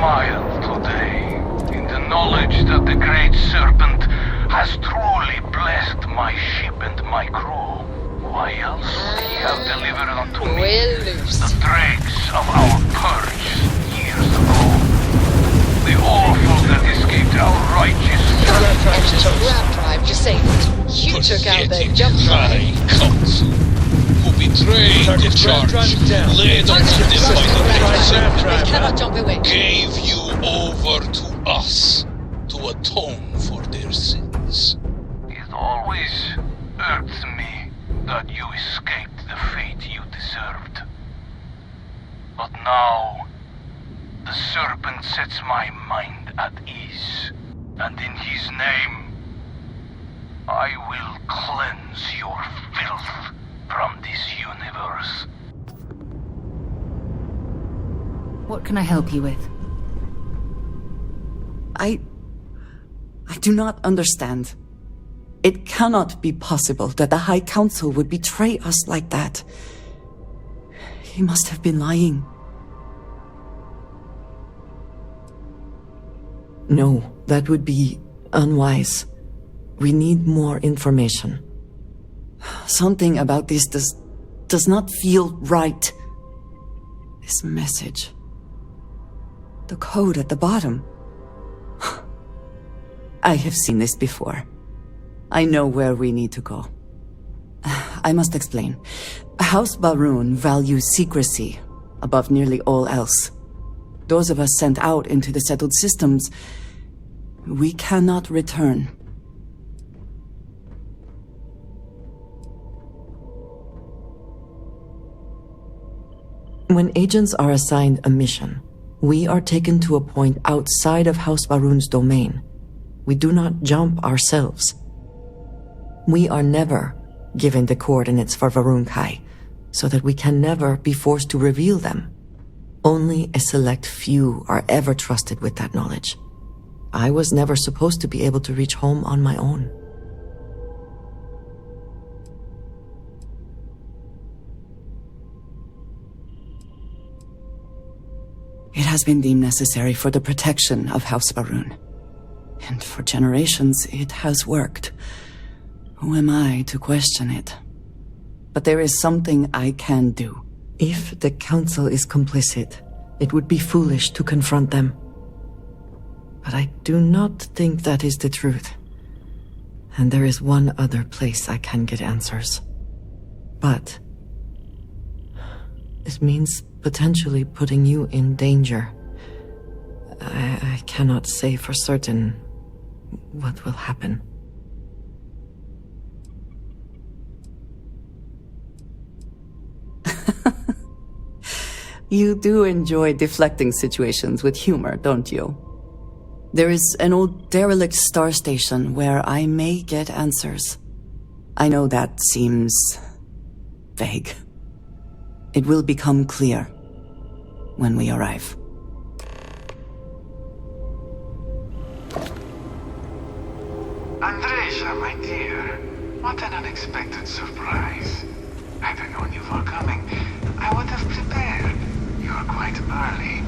smile today in the knowledge that the Great Serpent has truly blessed my ship and my crew. Why else would he have delivered unto me the dregs of our purge years ago? The awful that escaped our righteous Grab drive disabled. You took out the jump drive. Council, who betrayed the charge, led on to this by the Great Serpent, They cannot jump away. gave you over to us to atone for their sins. It always irks me that you escaped the fate you deserved. But now, the Serpent sets my mind at ease, and in his name, I will cleanse your filth from this universe. What can I help you with? I do not understand. It cannot be possible that the High Council would betray us like that. He must have been lying. No, that would be unwise. We need more information. Something about this does not feel right. This message. The code at the bottom. I have seen this before. I know where we need to go. I must explain. House Va'ruun values secrecy above nearly all else. Those of us sent out into the settled systems, we cannot return. When agents are assigned a mission, we are taken to a point outside of House Va'ruun's domain. We do not jump ourselves. We are never given the coordinates for Va'ruun Kai, so that we can never be forced to reveal them. Only a select few are ever trusted with that knowledge. I was never supposed to be able to reach home on my own. It has been deemed necessary for the protection of House Va'ruun. And for generations, it has worked. Who am I to question it? But there is something I can do. If the Council is complicit, it would be foolish to confront them. But I do not think that is the truth. And there is one other place I can get answers. But it means potentially putting you in danger. I cannot say for certain what will happen. You do enjoy deflecting situations with humor, don't you? There is an old derelict star station where I may get answers. I know that seems vague. It will become clear when we arrive. Andreja, my dear, what an unexpected surprise. Had I known you were coming, I would have prepared. You're quite early.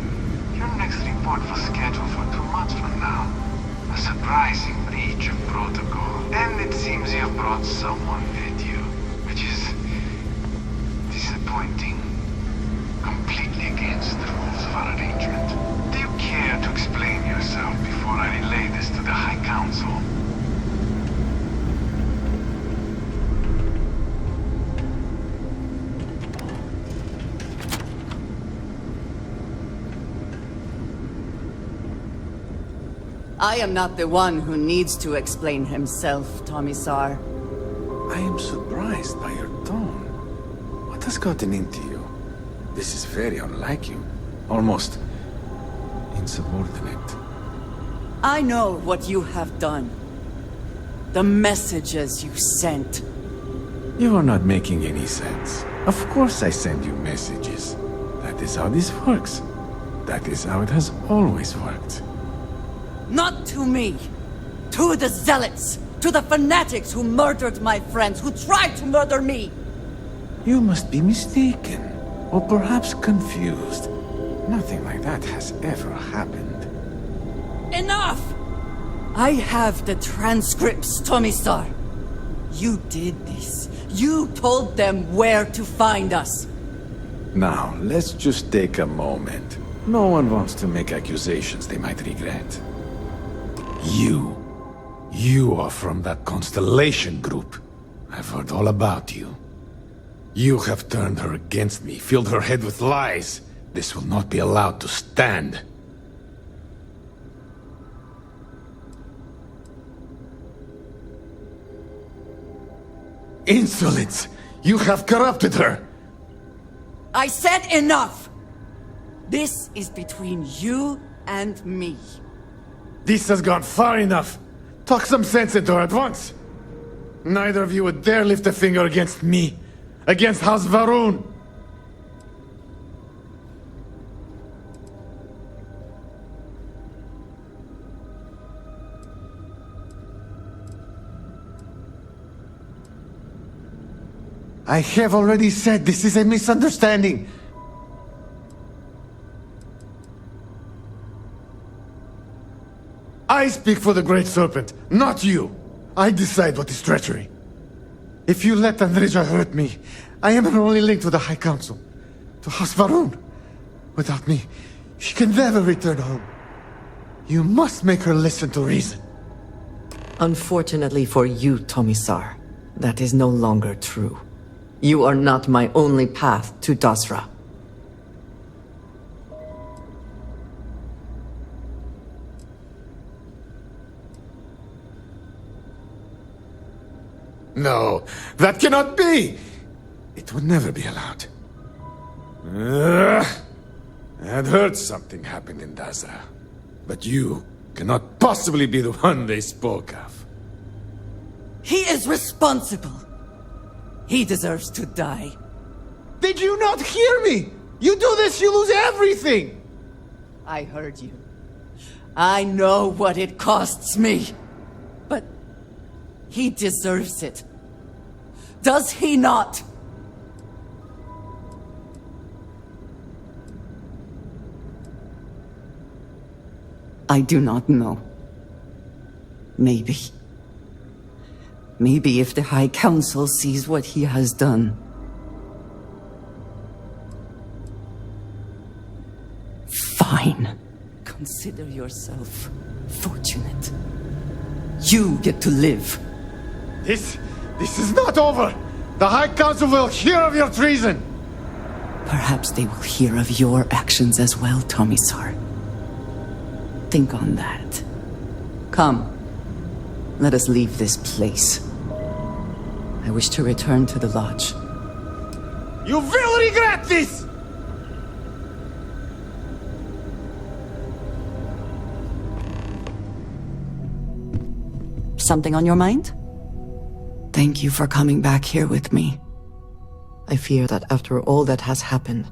Your next report was scheduled for 2 months from now. A surprising breach of protocol. And it seems you've brought someone with you, which is disappointing. Completely against the rules of our arrangement. Do you care to explain yourself before I relay this to the High Council? I am not the one who needs to explain himself, Tomisar. I am surprised by your tone. What has gotten into you? This is very unlike you. Almost insubordinate. I know what you have done. The messages you sent. You are not making any sense. Of course I send you messages. That is how this works. That is how it has always worked. Not to me. To the Zealots. To the fanatics who murdered my friends, who tried to murder me. You must be mistaken. Or perhaps confused. Nothing like that has ever happened. Enough! I have the transcripts, Tomisar. You did this. You told them where to find us. Now, let's just take a moment. No one wants to make accusations they might regret. You are from that Constellation group. I've heard all about you. You have turned her against me, filled her head with lies. This will not be allowed to stand. Insolence! You have corrupted her! I said enough! This is between you and me. This has gone far enough. Talk some sense into her at once. Neither of you would dare lift a finger against me. Against House Va'ruun. I have already said this is a misunderstanding. I speak for the Great Serpent, not you. I decide what is treachery. If you let Andreja hurt me, I am her only link to the High Council, to House Va'ruun. Without me, she can never return home. You must make her listen to reason. Unfortunately for you, Tomisar, that is no longer true. You are not my only path to Dasra. No, that cannot be! It would never be allowed. I had heard something happened in Dasra, but you cannot possibly be the one they spoke of. He is responsible. He deserves to die. Did you not hear me? You do this, you lose everything! I heard you. I know what it costs me. But he deserves it. Does he not? I do not know. Maybe. Maybe if the High Council sees what he has done. Fine. Consider yourself fortunate. You get to live. This is not over! The High Council will hear of your treason! Perhaps they will hear of your actions as well, Tomisar. Think on that. Come. Let us leave this place. I wish to return to the lodge. You will regret this! Something on your mind? Thank you for coming back here with me. I fear that after all that has happened,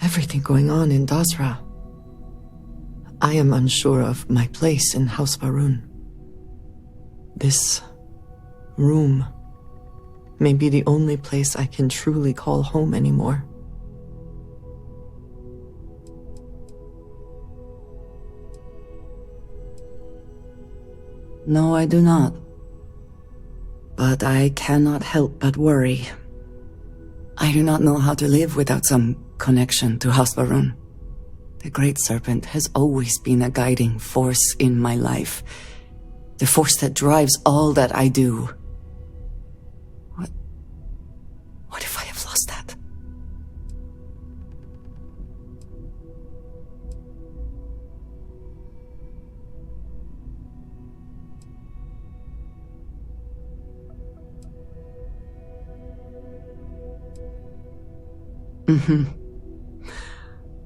everything going on in Dasra, I am unsure of my place in House Va'ruun. This room may be the only place I can truly call home anymore. No, I do not. But I cannot help but worry. I do not know how to live without some connection to House Va'ruun. The Great Serpent has always been a guiding force in my life. The force that drives all that I do. What if I have lost that?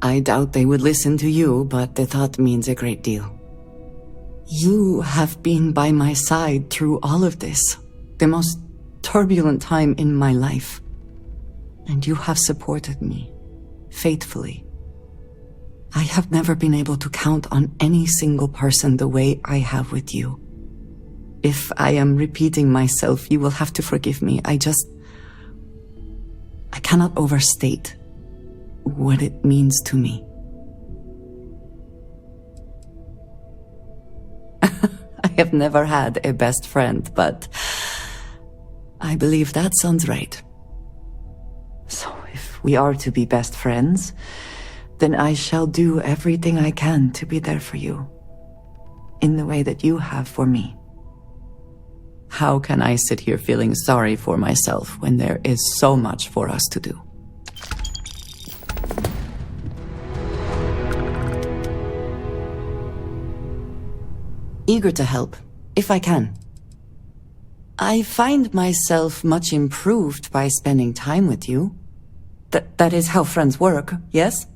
I doubt they would listen to you, but the thought means a great deal. You have been by my side through all of this, the most turbulent time in my life. And you have supported me, faithfully. I have never been able to count on any single person the way I have with you. If I am repeating myself, you will have to forgive me. I cannot overstate what it means to me. have never had a best friend, but I believe that sounds right. So if we are to be best friends, then I shall do everything I can to be there for you, in the way that you have for me. How can I sit here feeling sorry for myself when there is so much for us to do? Eager to help, if I can. I find myself much improved by spending time with you. That is how friends work, yes?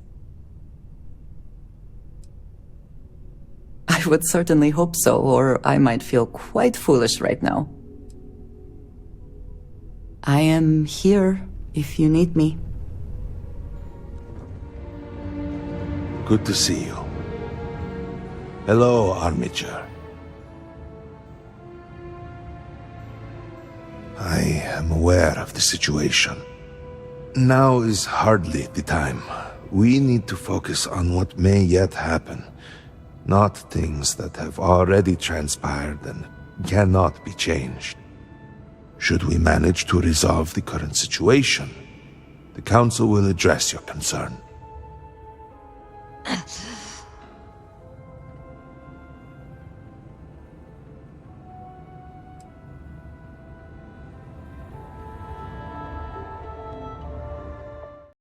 I would certainly hope so, or I might feel quite foolish right now. I am here if you need me. Good to see you. Hello, Armiger. I am aware of the situation. Now is hardly the time. We need to focus on what may yet happen, not things that have already transpired and cannot be changed. Should we manage to resolve the current situation, the Council will address your concern.